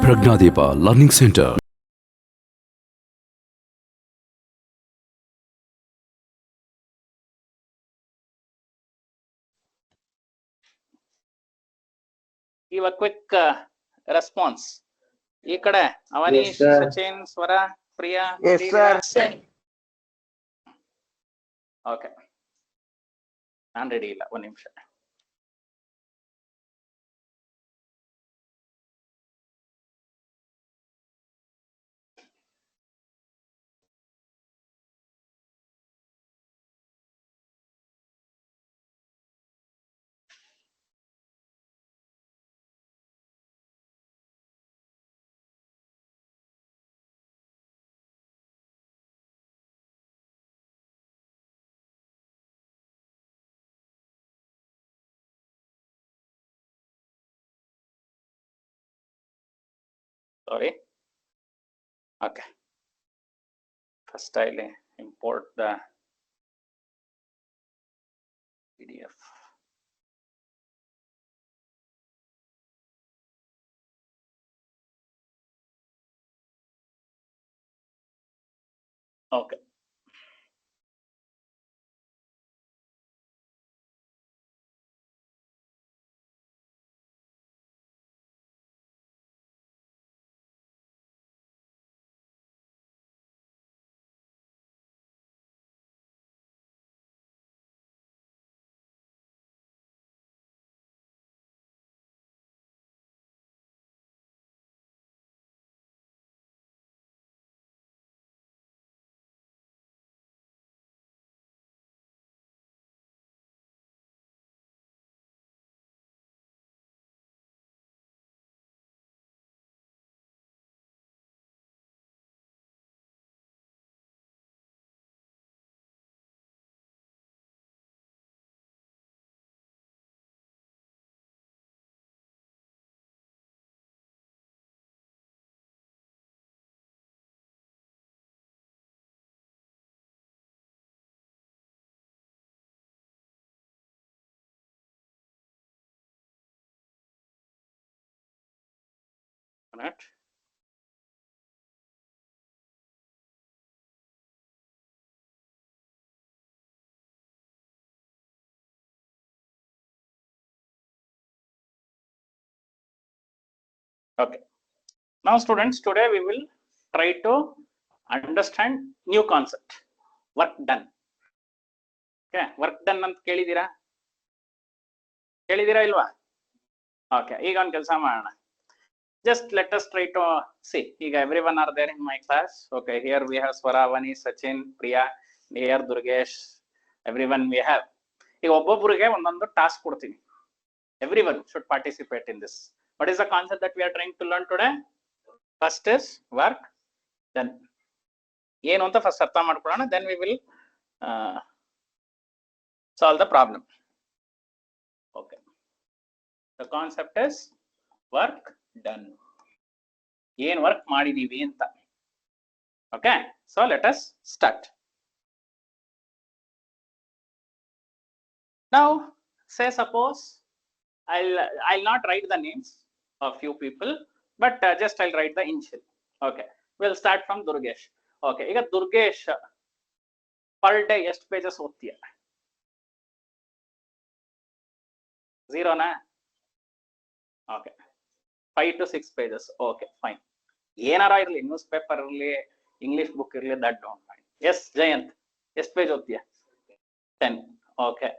ಪ್ರಜ್ಞಾದೀಪ learning centre. Give a quick response. ಈ ಕಡೆ Avaneesh, Sachin, Swara, Priya. Yes, sir. Okay, ನಾನು ರೆಡಿ ಇಲ್ಲ, ಒಂದು ನಿಮಿಷ. Sorry. Okay. First I'll import the PDF. Okay. Right. Okay. Now students, today we will try to understand new concept. Work done. Okay, work done ಅಂತ ಕೇಳಿದೀರಾ ಇಲ್ವಾ? Okay, ಈಗ ಒಂದು ಕೆಲಸ ಮಾಡೋಣ. Just let us try to see. ಈಗ everyone are there in my class. Okay, here we have Swara, Avani, Sachin, Priya, here Durgesh, everyone we have. ಈಗ ಒಬ್ಬೊಬ್ಬರಿಗೆ ಒಂದೊಂದು ಟಾಸ್ಕ್ ಕೊಡ್ತೀನಿ. Everyone should participate in this. What is the concept that we are trying to learn today? First is work done. ಏನು ಅಂತ first ಅರ್ಥ ಮಾಡ್ಕೊಳ್ಳೋಣ, then we will solve the problem. Okay. The concept is work done. ಏನು work ಮಾಡಿದೀವಿ ಅಂತ. Okay, so let us start. Now say suppose I'll not write the names of few people, but just I'll write the initial. Okay, we'll start from Durgesh. Okay, ಈಗ Durgesh per day ಎಷ್ಟು pages ಓದ್ತೀಯ? 0 ನಾ? Okay, 5 to 6 pages. Okay, fine. ಏನಾರ ಇರಲಿ, news paper ಇರಲಿ, English book ಇರಲಿ, that don't mind. Yes Jayant, ಎಷ್ಟು page ಓದ್ತೀಯ? 10. Okay,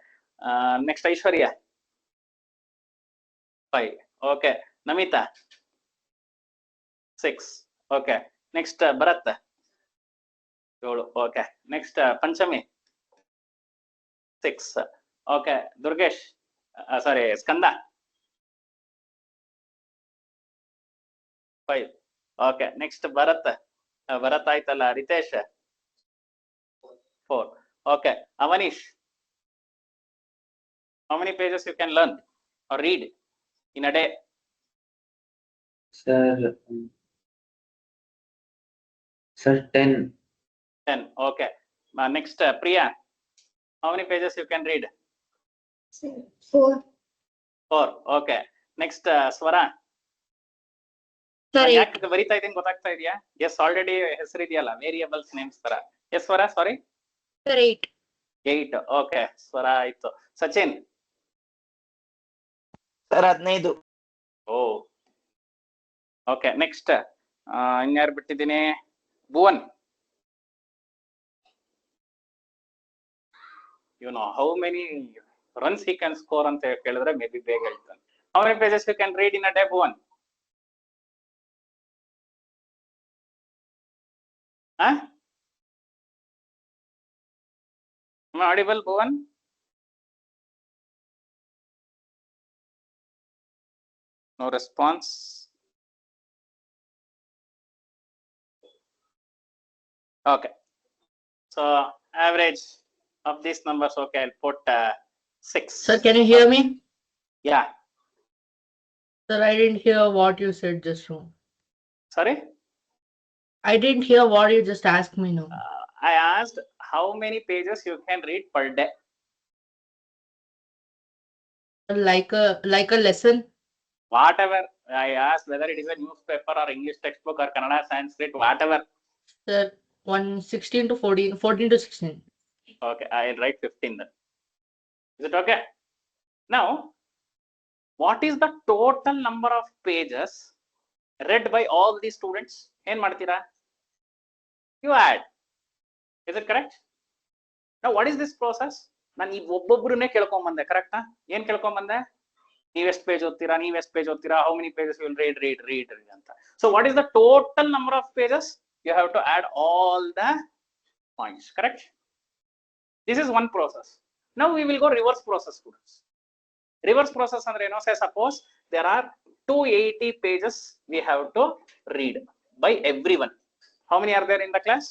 next Aishwarya 5. Okay, Namita 6. Okay, next Bharat 7. Okay, next Panchami 6. Okay, Durgesh sorry Skanda 5. Okay, next Bharat ಆಯ್ತಲ್ಲ, Ritesh 4. Okay, Avaneesh, how many pages you can learn or read in a day? Sir 10. 10. Okay, next Priya, how many pages you can read? 4. 4. Okay, next Swara Sir, ಯಾಕೆ ಬರಿತಾ ಇದ್ದೀನಿ ಗೊತ್ತಾಗ್ತಾ ಇದೆಯಾ? S already ಹೆಸರು ಇದೆಯಲ್ಲ, variables names ತರ. S ಸ್ವರ, ಸಾರಿ sir, 8. 8. Okay Swara ಆಯ್ತು. Sachin? Sir 15. Oh okay, next ಇನ್ಯಾರು ಬಿಟ್ಟಿದ್ದೀನಿ? Bhuvan. You know how many runs he can score ಅಂತ ಕೇಳಿದ್ರೆ ಮೇ ಬಿ ಬೇಗ ಹೇಳ್ತಾನೆ. How many pages you can read in a day, Bhuvan? Huh? Am I audible, Bhuvan? No response. Okay. So average of these numbers, okay, I'll put 6. Sir, can you hear me? Yeah. Sir, I didn't hear what you said just now. Sorry? I didn't hear what you just asked me now. I asked how many pages you can read per day. Like a lesson? Whatever. I asked whether it is a newspaper or English textbook or Kannada, Sanskrit, whatever. Sir, 16 to 14, 14 to 16. Okay, I'll write 15 then. Is it okay? Now, what is the total number of pages read by all these students? ಏನು ಮಾಡ್ತೀರಾ? You add. Is it correct? Now, what is this process? ನಾನು ಈ ಒಬ್ಬೊಬ್ಬರನ್ನೇ ಕೇಳ್ಕೊಂಬಂದೆ, ಕರೆಕ್ಟಾ? ಏನ್ ಕೇಳ್ಕೊಂಬಂದೆ? ನೀವೆಷ್ಟು page ಓದ್ತೀರಾ, ನೀವೆಷ್ಟು page ಓದ್ತೀರಾ, how many pages you will read ಅಂತ. So what is the total number of pages? You have to add all the points, correct? This is one process. Now we will go reverse process, students. Reverse process andre eno, say suppose there are 280 pages we have to read by everyone. How many are there in the class?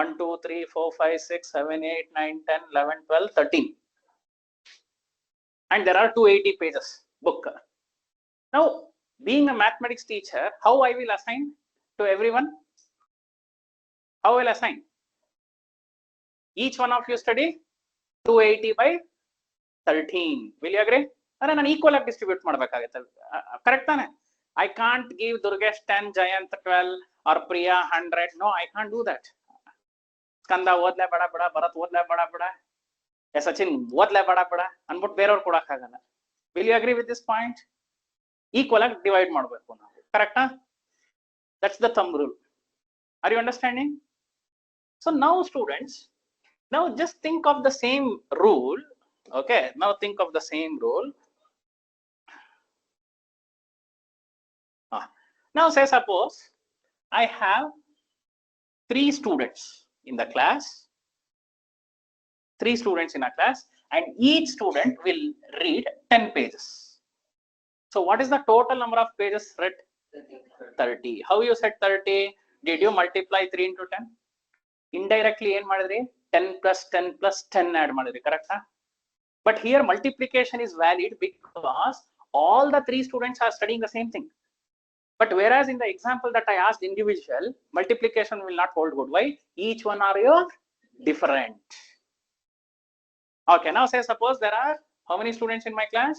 1 2 3 4 5 6 7 8 9 10 11 12 13, and there are 280 pages book. Now being a mathematics teacher, how I will assign to everyone? How will I assign? Each one of you study 280 by 13. Will you agree? Are ನಾನು equal ಆಗಿ distribute ಮಾಡಬೇಕಾಗುತ್ತೆ, correct ತಾನೆ? I can't give Durgesh 10, Jayant 12 or Priya 100. No, I can't do that. ಸ್ಕಂದ ಓದ್ಲೇ ಬೇಡ ಬೇಡ, ಭರತ್ ಓದ್ಲೇ ಬೇಡ ಬೇಡ, ಸಚಿನ್ ಓದ್ಲೇ ಬೇಡ ಬೇಡ ಅನ್ಬಿಟ್ಟು ಬೇರೆಯವ್ರು ಕೊಡಕ್ಕಾಗಲ್ಲ. Will you agree with this point? Equal ಆಗಿ ಡಿವೈಡ್ ಮಾಡಬೇಕು ನಾವು, ಕರೆಕ್ಟಾ? That's the thumb rule. Are you understanding? So now students, now just think of the same rule. Okay, now think of the same rule. Now say suppose I have 3 students in the class, 3 students in a class, and each student will read 10 pages. So what is the total number of pages read? 30. How you said 30? Did you multiply 3 into 10? Indirectly ಏನ್ ಮಾಡಿದ್ರಿ? 10 plus 10 plus 10 add ಮಾಡಿದ್ರಿ, ಕರೆಕ್ಟಾ? But here multiplication is valid because all the 3 students are studying the same thing. But whereas in the example that I asked individual, multiplication will not hold good. Why? Each one are your different. Okay, now say suppose there are how many students in my class?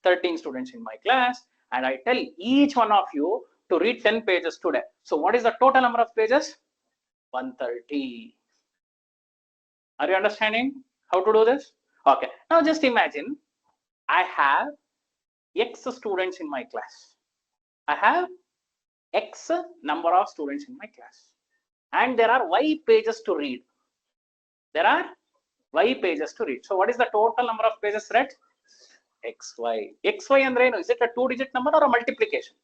13 students in my class, and I tell each one of you to read 10 pages today. So what is the total number of pages? 130. Are you understanding how to do this? Okay, now just imagine I have X students in my class. I have X number of students in my class, and there are Y pages to read. There are Y pages to read. So what is the total number of pages read? XY. XY andre ಏನು? Is it a 2-digit number or a multiplication?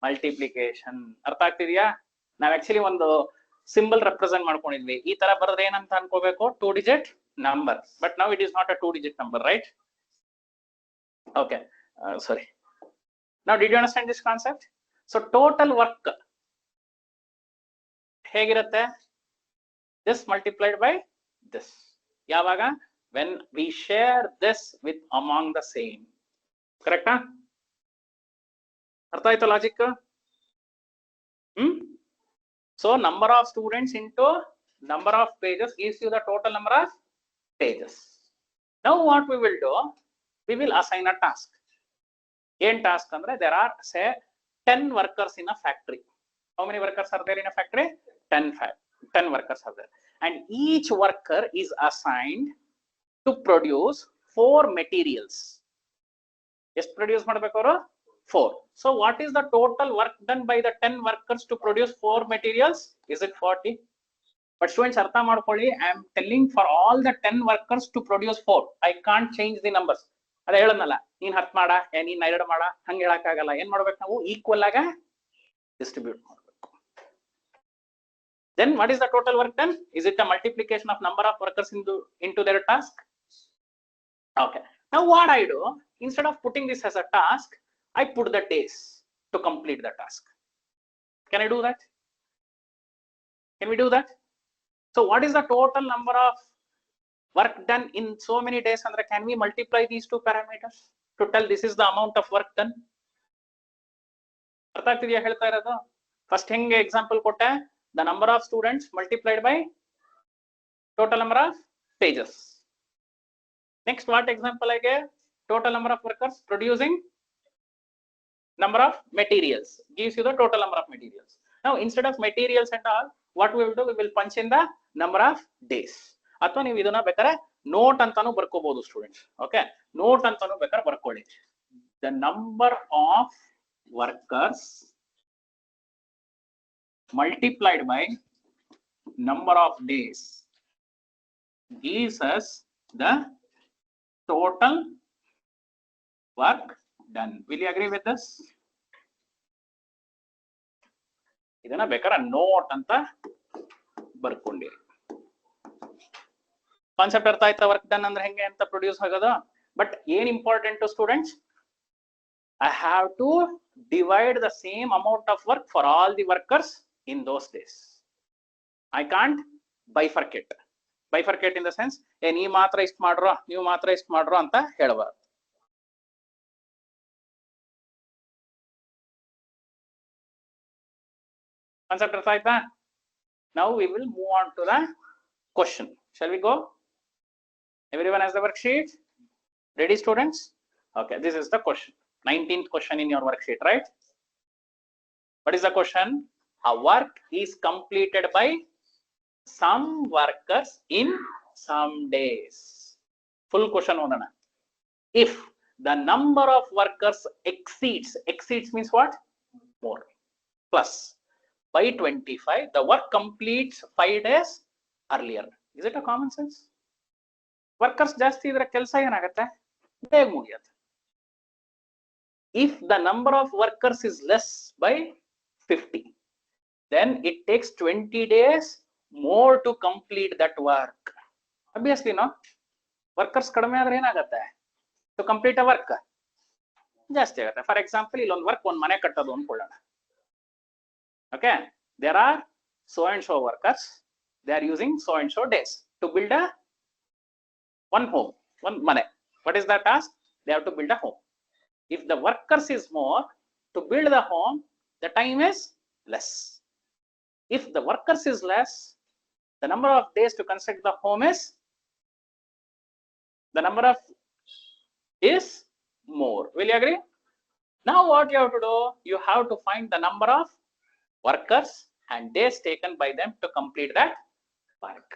Multiplication. ಅರ್ಥ ಆಗ್ತಿದೆಯಾ? ನಾವು actually ಒಂದು symbol represent ಮಾಡ್ಕೊಂಡಿದ್ವಿ. ಈ ತರ ಬರೆದ್ರೆ ಏನಂತ ಅನ್ಕೋಬೇಕು? 2-digit number. But now it is not a 2-digit number, right? Okay, sorry. Now did you understand this concept? So total work ಹೇಗಿರುತ್ತೆ? This multiplied by this. ಯಾವಾಗ? When we share this with among the same. ಕರೆಕ್ಟಾ? ಅರ್ಥ ಆಯ್ತು logic? So number of students into number of pages gives you the total number of pages. Now what we will do? We will assign a task. ಏನ್ task ಅಂದ್ರೆ there are say 10 workers in a factory. How many workers are there in a factory? 10 workers are there. And each worker is assigned to produce 4 materials. Yes, produce madbekavaru 4. So what is the total work done by the 10 workers to produce 4 materials? Is it 40? But students artha madಕೊಳ್ಳಿ, I am telling for all the 10 workers to produce 4. I can't change the numbers. ಅದ ಹೇಳದ್ನಲ್ಲ, ನೀನ್ 10 ಮಾಡ, ನೀನ್ 2 ಮಾಡ, ಹಂಗ ಹೇಳಕ್ಕಾಗಲ್ಲ. ಏನ್ ಮಾಡ್ಬೇಕು ನಾವು? ಈಕ್ವಲ್ ಆಗ ಡಿಸ್ಟ್ರಿಬ್ಯೂಟ್ ಮಾಡ್ಬೇಕು. Then what is the total work done? Is it a multiplication of number of workers into their task? Okay. Now what I do, instead of putting this as a task, I put the days to complete the task. Can I do that? Can we do that? So what is the total number of work done in so many days? And can we multiply these two parameters to tell this is the amount of work done? ಅರ್ಥ ಆಗ್ತಿದೆಯಾ ಹೇಳ್ತಾ ಇರೋದು? First ಹೆಂಗೆ example ಕೊಟ್ಟೆ? The number of students multiplied by total number of pages. Next, what example I gave? Total number of workers producing number of materials gives you the total number of materials. Now, instead of materials and all, what we will do? We will punch in the number of days. ಅಥವಾ ನೀವು ಇದನ್ನ ಬೇಕಾದ್ರೆ note ಅಂತಾನು ಬರ್ಕೋಬಹುದು students. Okay, note ಅಂತಾನು ಬೇಕಾದ್ರೆ ಬರ್ಕೊಳ್ಳಿ. The number of workers multiplied by number of days gives us the total work done. Will you agree with this? ಇದನ್ನ ಬೇಕಾದ್ರೆ ನೋಟ್ ಅಂತ ಬರ್ಕೊಂಡಿರಿ. ಕಾನ್ಸೆಪ್ಟ್ ಅರ್ಥ ಆಯ್ತಾ? ವರ್ಕ್ ಡನ್ ಅಂದ್ರೆ ಹೆಂಗೆ ಅಂತ ಪ್ರೊಡ್ಯೂಸ್ ಆಗೋದು. ಬಟ್ ಏನ್ important to students, I have to divide the same amount of work for all the workers in those days. I can't bifurcate. Bifurcate in the sense, ನೀ ಮಾತ್ರ ಇಷ್ಟು ಮಾಡ್ರೋ, ನೀವು ಮಾತ್ರ ಇಷ್ಟು ಮಾಡ್ರೋ ಅಂತ ಹೇಳಬಾರ್ದು. Concept ಅರ್ಥ ಆಯ್ತಾ? Now we will move on to the question. Shall we go? Everyone has the worksheet? Ready, students? Okay, this is the question. 19th question in your worksheet, right? What is the question? A work is completed by some workers in some days. Full question odana. If the number of workers exceeds means what? More. Plus by 25, the work completes 5 days earlier. Is it a common sense? Workers ಜಾಸ್ತಿ ಇದ್ರೆ ಕೆಲಸ ಏನಾಗುತ್ತೆ? ಬೇಗ ಮುಗಿಯುತ್ತೆ. If the number of workers is less by 50, then it takes 20 days more to complete that work. Obviously, no? Workers kadame adre enagutte? To complete a work ಜಾಸ್ತಿ ಆಗುತ್ತೆ. For example, ಇಲ್ಲೊಂದು work ಒಂದು ಮನೆ ಕಟ್ಟೋದು ಅನ್ಕೊಳ್ಳೋಣ. Okay, there are so and so workers. They are using so and so days to build a one home, one mane. What is the task? They have to build a home. If the workers is more, to build the home, the time is less. If the workers is less, the number of days to construct the home is more. Will you agree? Now what you have to do? You have to find the number of workers and days taken by them to complete that work.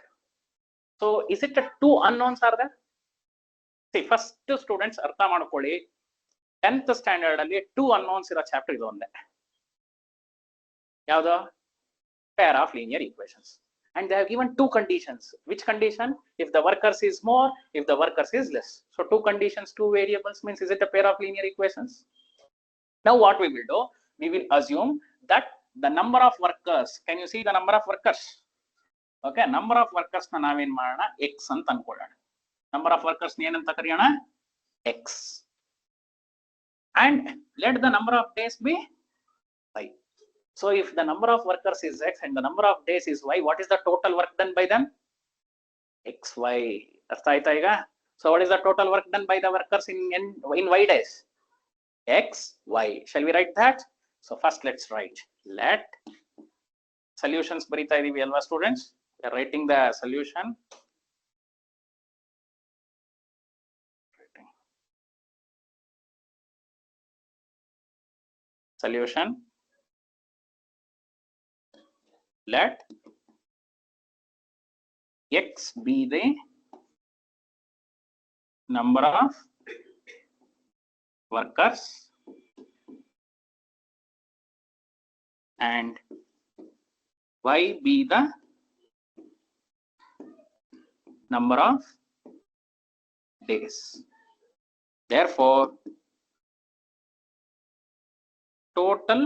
So is it a two unknowns are there? See, first students ಅರ್ಥ ಮಾಡ್ಕೊಳ್ಳಿ, 10th standard ಅಲ್ಲಿ 2 unknowns ಇರೋ chapter ಇದು ಒಂದೇ. ಯಾವುದು? Pair of linear equations. And they have given 2 conditions. Which condition? If the workers is more, if the workers is less. So 2 conditions, 2 variables means is it a pair of linear equations? Now what we will do? We will assume that the number of workers, can you see the number of workers? Okay, number of workers na ನಾವೇನ್ ಮಾಡೋಣ? X ಅಂತ ಅನ್ಕೊಳ್ಳೋಣ. Number of workers ಏನಂತ ಕರೆಯೋಣ? X. And let the number of days be y. So if the number of workers is X and the number of days is Y, what is the total work done by them? XY. ಅರ್ಥ ಆಯ್ತಾ ಈಗ? So what is the total work done by the workers in Y days? XY. Shall we write that? So first let's write. Let solutions ಬರಿತಾ ಇದೀವಿ ಅಲ್ವಾ students? We are writing the solution. solution. Let x be the number of workers and y be the number of days. Therefore, total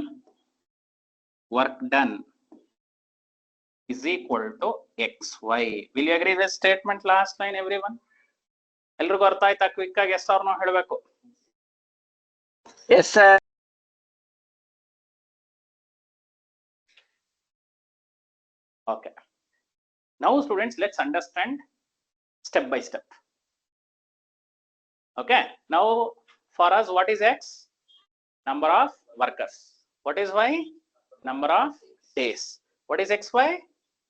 work done is equal to xy. Will you agree this statement? Last line, everyone. ಎಲ್ರಿಗೂ ಅರ್ಥ ಆಯ್ತಾ? Quick ಆಗಿ S R no ಹೇಳಬೇಕು. Yes, sir. Okay. Now, students, let's understand step by step. Okay. Now, for us, what is x? Number of workers. What is y? Number of days. What is xy?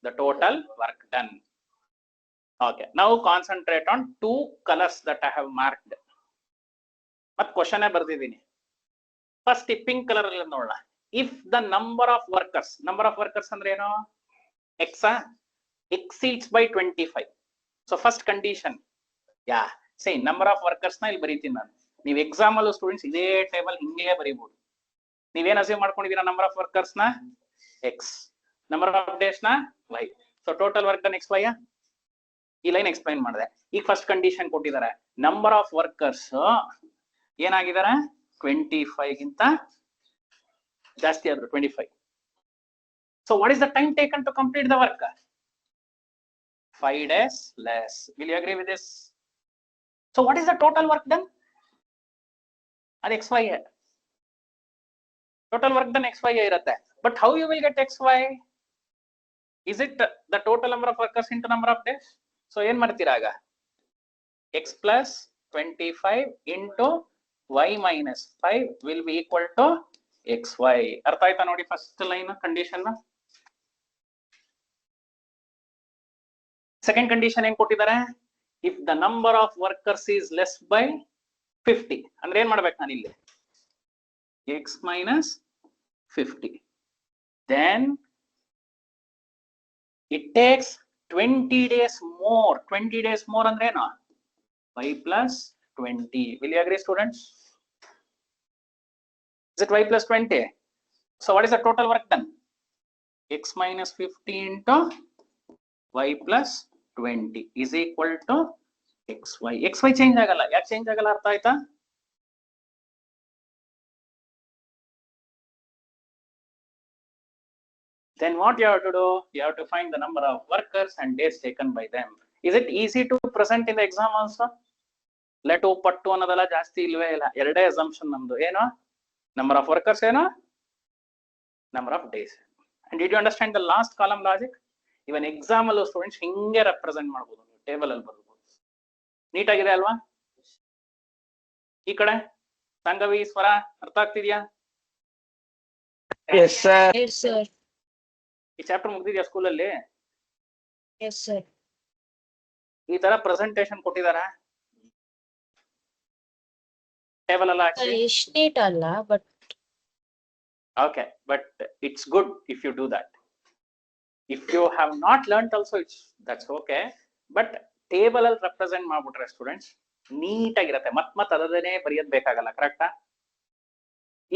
The total work done. Okay. Now, concentrate on two colors that I have marked. But question ಬರ್ದಿದ್ದೀನಿ. First, pink color ಅಲ್ಲಿ ನೋಡೋಣ. If the number of workers ಅಂದ್ರೆ ಏನು? X exceeds by 25. So first condition, yeah, say number of workers na ಇಲ್ಲಿ ಬರೀತೀನಿ ನಾನು. ನೀವು exam ಅಲ್ಲೂ students ಇದೇ ಟೇಬಲ್ ಹಿಂಗೆ ಬರೀಬಹುದು. ನೀವೇನ್ ಅಸ್ಯೂಮ್ ಮಾಡ್ಕೊಂಡಿದ್ದೀರಾ? ನಂಬರ್ ಆಫ್ ವರ್ಕರ್ಸ್ ನ x, ನಂಬರ್ ಆಫ್ ಡೇಸ್ ನ y. So total work done xy. ಈ ಲೈನ್ ಎಕ್ಸ್ಪ್ಲೈನ್ ಮಾಡಿದೆ. ಈಗ ಫಸ್ಟ್ ಕಂಡೀಷನ್ ಕೊಟ್ಟಿದ್ದಾರೆ, ನಂಬರ್ ಆಫ್ ವರ್ಕರ್ಸ್ ಏನಾಗಿದ್ದಾರೆ? 25 ಗಿಂತ ಜಾಸ್ತಿ ಆದ್ರು 25. So what is the time taken to complete the work? 5 days less. Will you agree with this? So what is the total work done? That xy. Total work done xy irutte. But how you will get xy? Is it the total number of workers into number of days? So ಏನು ಮಾಡ್ತೀರಾ ಆಗ? x plus 25 into y minus 5 will be equal to xy. ಅರ್ಥ ಆಯ್ತಾ ನೋಡಿ first line condition. Second condition ಏನ್ ಕೊಟ್ಟಿದ್ದಾರೆ? If the number of workers is less by 50 ಅಂದ್ರೆ ಏನ್ ಮಾಡ್ಬೇಕು ನಾನು ಇಲ್ಲಿ? x minus 50. Then it takes 20 days more. 20 days more ಅಂದ್ರೆ ಏನು? 5 plus 20. Will you agree, students? Is it y plus 20? So what is the total work done? X minus 50 into y plus 20 is equal to xy. xy change ಆಗಲ್ಲ. ಯಾಕೆ change ಆಗಲ್ಲ? ಅರ್ಥ ಆಯ್ತಾ? Then what you have to do? You have to find the number of workers and days taken by them. Is it easy to present in the exam also? ಲೆಟು ಪಟ್ಟು ಅನ್ನೋದೆಲ್ಲ ಜಾಸ್ತಿ ಇಲ್ವೇ ಇಲ್ಲ. ಎರಡೇ ಅಸಂಪ್ಷನ್ ನಮ್ದು. ಏನು? ನಂಬರ್ ಆಫ್ ವರ್ಕರ್ಸ್ ಏನು? Number of days. And did you understand the last column logic? Even exam ಅಲ್ಲೂ ಸ್ಟೂಡೆಂಟ್ಸ್ ಹಿಂಗೆ ರೆಪ್ರೆಸೆಂಟ್ ಮಾಡ್ಬೋದು, ಟೇಬಲ್ ಅಲ್ಲಿ ಬರ್ಬೋದು. ನೀಟಾಗಿದೆ ಅಲ್ವಾ? ಈ ಕಡೆ ಸಂಗವಿ ಸ್ವರ ಅರ್ಥ ಆಗ್ತಿದ್ಯಾ? Yes, sir. Yes, sir. ಈ ಚಾಪ್ಟರ್ ಮುಗ್ದಿದ್ಯಾ ಸ್ಕೂಲಲ್ಲಿ? Yes, sir. ಈ ತರ ಪ್ರೆಸೆಂಟೇಶನ್ ಕೊಟ್ಟಿದಾರ ಟೇಬಲ್ ಎಲ್ಲ ಹಾಕಿ? ಇಷ್ಟ ನೀಟ್ ಅಲ್ಲ, but okay, but it's good if you do that. If you have not learned also, that's okay, but table ಅಲ್ಲಿ represent ಮಾಡ್ಬಿಟ್ರೆ ಸ್ಟೂಡೆಂಟ್ಸ್ ನೀಟ್ ಆಗಿರುತ್ತೆ. ಮತ್ ಅದನ್ನೇ ಬರೆಯೋದ್ ಬೇಕಾಗಲ್ಲ. ಕರೆಕ್ಟಾ?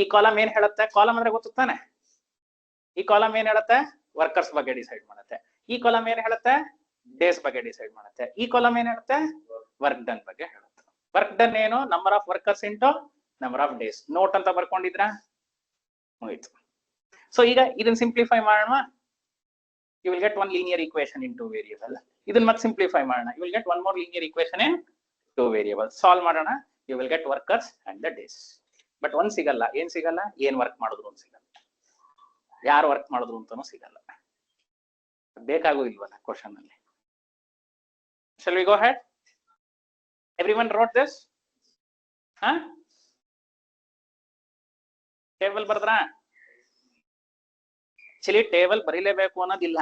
ಈ ಕಾಲಮ್ ಏನ್ ಹೇಳುತ್ತೆ? ಕಾಲಮ್ ಅಂದ್ರೆ ಗೊತ್ತಾನೆ. ಈ ಕಾಲಮ್ ಏನ್ ಹೇಳುತ್ತೆ? ವರ್ಕರ್ಸ್ ಬಗ್ಗೆ ಡಿಸೈಡ್ ಮಾಡುತ್ತೆ. ಈ ಕಾಲಮ್ ಏನ್ ಹೇಳುತ್ತೆ? ಡೇಸ್ ಬಗ್ಗೆ ಡಿಸೈಡ್ ಮಾಡುತ್ತೆ. ಈ ಕಾಲಮ್ ಏನ್ ಹೇಳುತ್ತೆ? ವರ್ಕ್ ಡನ್ ಬಗ್ಗೆ ಹೇಳುತ್ತೆ. ವರ್ಕ್ ಡನ್ ಏನು? Number of workers into number of days. Note ಅಂತ ಬರ್ಕೊಂಡಿದ್ರಾ? ಮುಗೀತು. ಸೊ ಈಗ ಇದನ್ನ ಸಿಂಪ್ಲಿಫೈ ಮಾಡೋಣ. You will get one linear equation in two variable. ಇದನ್ನ ಮತ್ತೆ ಸಿಂಪ್ಲಿಫೈ ಮಾಡೋಣ. You will get one more linear equation in two variable. Solve ಮಾಡೋಣ. You will get workers and the days. But ಒಂದ್ ಸಿಗಲ್ಲ. ಏನ್ ಸಿಗಲ್ಲ? ಏನ್ ವರ್ಕ್ ಮಾಡಿದ್ರು ಅಂತ ಸಿಗಲ್ಲ. ಯಾರು ವರ್ಕ್ ಮಾಡಿದ್ರು ಅಂತಾನು ಸಿಗಲ್ಲ. ಬೇಕಾಗೂ ಇಲ್ವಲ್ಲ ಕ್ವಶನ್ ಅಲ್ಲಿ. Shall we go ahead? Everyone wrote this? Huh? Table ಬರ್ದ್ರಾ? ಆಕ್ಚುಲಿ ಟೇಬಲ್ ಬರೀಲೇಬೇಕು ಅನ್ನೋದಿಲ್ಲ,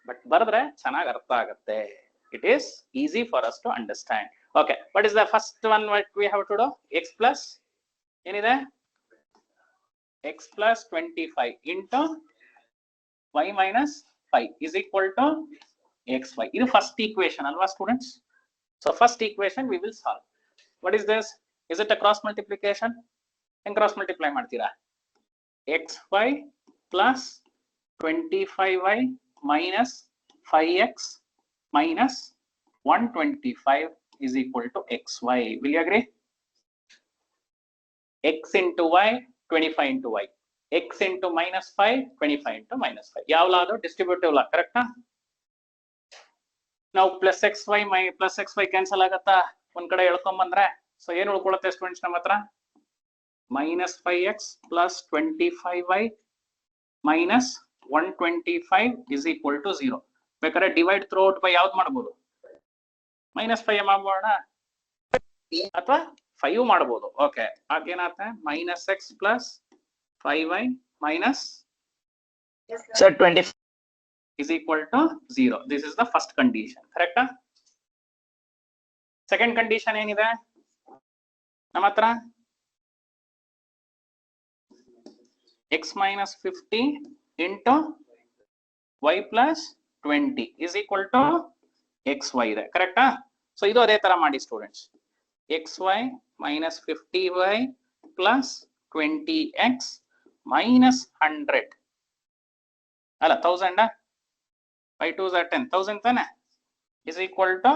ಬಟ್ ಬರೆದ್ರೆ ಚೆನ್ನಾಗಿ ಅರ್ಥ ಆಗುತ್ತೆ. It is easy for us to understand. Okay, what is the first one what we have to do? X plus ಏನಿದೆ? x plus 25 into y minus 5 is equal to xy. This is first equation, alva students? So first equation we will solve. What is this? Is it a cross multiplication? And cross multiply ಮಾಡ್ತೀರಾ? xy plus 25y minus 5x minus 125 is equal to xy. Will you agree? X into y, 25 into y. X into minus 5, 25 into minus 5. ಯಾವ law ಅದು? Distributive law, correct? ನಾವು plus xy cancel ಆಗತ್ತಾ? ಒಂದ್ ಕಡೆ ಎಳ್ಕೊಂಬಂದ್ರೆ so ಏನು ಉಳ್ಕೊಳ್ಳುತ್ತೆ students ನಮ್ಮ ಹತ್ರ? minus 5x plus 25y minus 125 is equal to 0. ಬೇಕಾದ್ರೆ ಡಿವೈಡ್ ಥ್ರೂ ಔಟ್ ಬೈ ಯಾವ್ದು ಮಾಡ್ಬೋದು? minus 5 ಮಾಡೋಣ ಅಥವಾ 5 ಮಾಡ್ಬೋದು. Okay, ಆಗೇನಾಗುತ್ತೆ? minus x plus 5y minus Sir, 20. is equal to 0. This is the first condition, correct? Second condition ಏನಿದೆ ನಮ್ಮ ಹತ್ರ? x minus 50 into y plus 20 is equal to xy ಇದೆ, ಕರೆಕ್ಟಾ? ಸೊ ಇದು ಅದೇ ತರ ಮಾಡಿ students. xy minus 50y plus 20x minus 100 ಅಲ್ಲ 1000 5 2s are 10, 1000 ತಾನೆ is equal to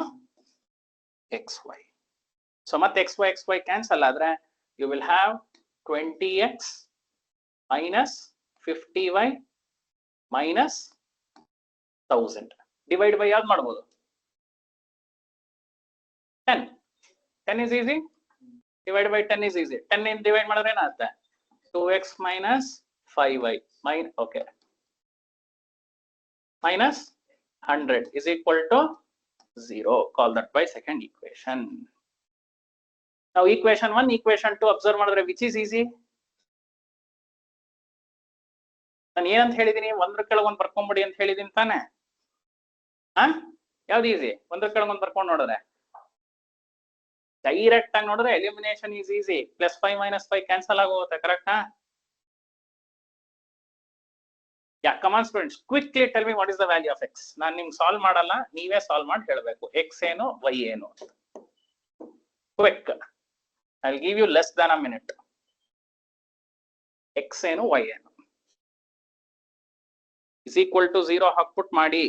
xy. So ಮತ್ತೆ xy ಕ್ಯಾನ್ಸಲ್ ಆದ್ರೆ you will have 20x minus 50y minus 1000 divide by ಯಾವ್ದು ಮಾಡ್ಬೋದು? 10 is easy. Divide by 10 is easy. 10 in divide ಮಾಡಿದ್ರೆ ಏನಾಗುತ್ತೆ? 2x minus 5y okay minus 100 is equal to 0. Call that by second equation. Now equation 1, equation 2 observe ಮಾಡಿದ್ರೆ which is easy? ನಾನು ಏನಂತ ಹೇಳಿದೀನಿ? ಒಂದ್ರ ಕೆಳಗೆ ಒಂದು ಬರ್ಕೊಂಡ್ಬಿಡಿ ಅಂತ ಹೇಳಿದೀನಿ ತಾನೆ? ಯಾವ್ದು ಈಸಿ? ಒಂದ್ರ ಕೆಳಗೆ ಒಂದು ಬರ್ಕೊಂಡು ನೋಡಿದ್ರೆ ಡೈರೆಕ್ಟ್ ಆಗಿ ನೋಡಿದ್ರೆ elimination is easy. Plus 5 minus 5 cancel ಆಗೋಗುತ್ತೆ, ಕರೆಕ್ಟಾ? Yeah, come on students, quickly tell me what is the value of x. ನಾನು ನಿಮ್ಗೆ ಸಾಲ್ವ್ ಮಾಡಲ್ಲ, ನೀವೇ ಸಾಲ್ವ್ ಮಾಡಿ ಹೇಳಬೇಕು. ಎಕ್ಸ್ ಏನು, ವೈ ಏನು ಅಂತ. Quick, I will give you less than a minute. X ಏನು, ವೈ ಏನು ಇಸ್ ಈಕ್ವಲ್ ಟು 0 ಹಾಕ್ಬಿಟ್ಟು ಮಾಡಿ.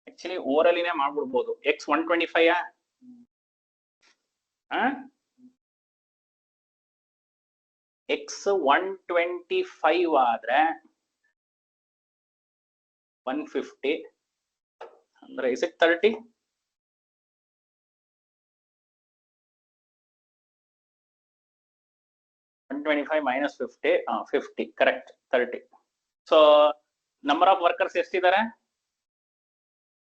ಆಕ್ಚುಲಿ ಓರಲಿನೇ ಮಾಡ್ಬಿಡ್ಬೋದು. ಎಕ್ಸ್ 125 ಎಕ್ಸ್ 125 ಆದ್ರೆ 150 ಅಂದ್ರೆ is it 30? minus 50 50 correct 30. So number of workers ಎಷ್ಟಿದ್ದಾರೆ?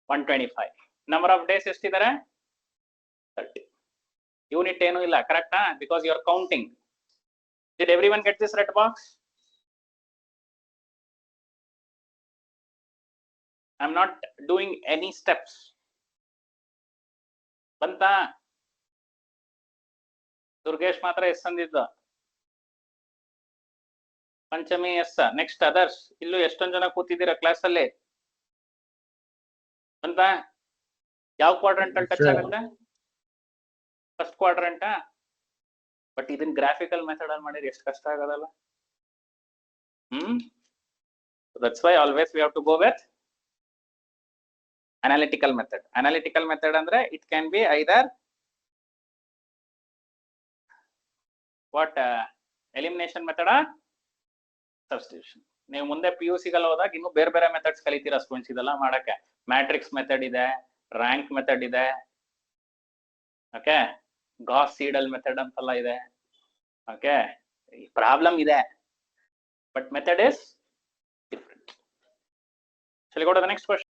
125. number of days ಎಷ್ಟಿದ್ದಾರೆ? 30. Unit ಏನು ಇಲ್ಲ, ಕರೆಕ್ಟಾ? because you are counting. Did everyone get this red box? I'm not doing any steps. ಬಂತಾ? ದುರ್ಗೇಶ್ ಮಾತ್ರ ಎಸ್ ಅಂದಿದ್ದ, ಪಂಚಮಿ ಎಸ್. Next others. ಇಲ್ಲೂ ಎಷ್ಟೊಂದ್ ಜನ ಕೂತಿದ್ದೀರಾ class ಅಲ್ಲಿ? ಅಂತ ಯಾವ ಕ್ವಾಡ್ರೆಂಟ್ ಅಲ್ಲಿ ಟಚ್ ಆಗುತ್ತೆ? First quadrant. ಬಟ್ ಇದನ್ನ ಗ್ರಾಫಿಕಲ್ ಮೆಥಡ್ ಅಲ್ಲಿ ಮಾಡಿದ್ರೆ ಎಷ್ಟು ಕಷ್ಟ ಆಗೋದಲ್ಲ. That's why always we have to go with analytical method. Analytical method ಅಂದ್ರೆ it can be either what elimination method or substitution. ನೀವು ಮುಂದೆ PUC ಗೆಲ್ಲ ಹೋದಾಗ ಇನ್ನು ಬೇರೆ ಬೇರೆ ಮೆಥಡ್ಸ್ ಕಲಿತೀರಾ ಸ್ಟೂಡೆಂಟ್ಸ್. ಇದೆಲ್ಲ ಮಾಡಕ್ಕೆ ಮ್ಯಾಟ್ರಿಕ್ಸ್ ಮೆಥಡ್ ಇದೆ, ರ್ಯಾಂಕ್ ಮೆಥಡ್ ಇದೆ, ಓಕೆ, ಗಾಸ್ ಸೀಡಲ್ ಮೆಥಡ್ ಅಂತೆಲ್ಲ ಇದೆ. ಓಕೆ, ಪ್ರಾಬ್ಲಮ್ ಇದೆ, but method is different. Shall we go to the next question?